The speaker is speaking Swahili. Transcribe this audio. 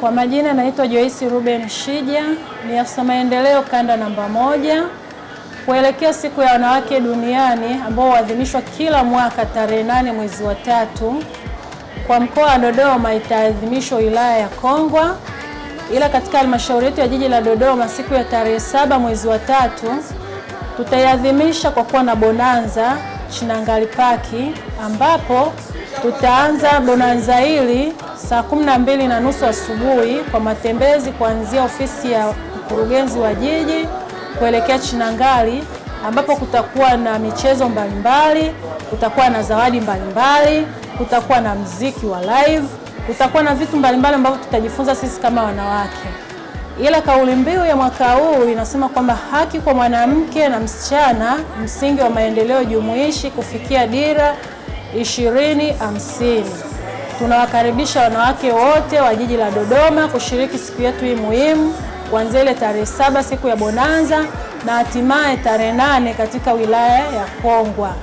Kwa majina naitwa Joyce Ruben Shija, ni afisa maendeleo kanda namba 1. Kuelekea siku ya wanawake duniani ambao huadhimishwa kila mwaka tarehe 8 mwezi wa 3, kwa mkoa wa Dodoma itaadhimishwa wilaya ya Kongwa, ila katika halmashauri yetu ya jiji la Dodoma siku ya tarehe 7 mwezi wa 3 tutaiadhimisha kwa kuwa na bonanza Chinangali Paki, ambapo tutaanza bonanza hili saa 12:30 asubuhi kwa matembezi kuanzia ofisi ya mkurugenzi wa jiji kuelekea Chinangali, ambapo kutakuwa na michezo mbalimbali, kutakuwa na zawadi mbalimbali, kutakuwa na muziki wa live, kutakuwa na vitu mbalimbali ambavyo tutajifunza sisi kama wanawake. Ila kauli mbiu ya mwaka huu inasema kwamba haki kwa mwanamke na msichana, msingi wa maendeleo jumuishi kufikia dira 2050. Tunawakaribisha wanawake wote wa jiji la Dodoma kushiriki siku yetu hii muhimu kuanzia ile tarehe 7 siku ya bonanza na hatimaye tarehe 8 katika wilaya ya Kongwa.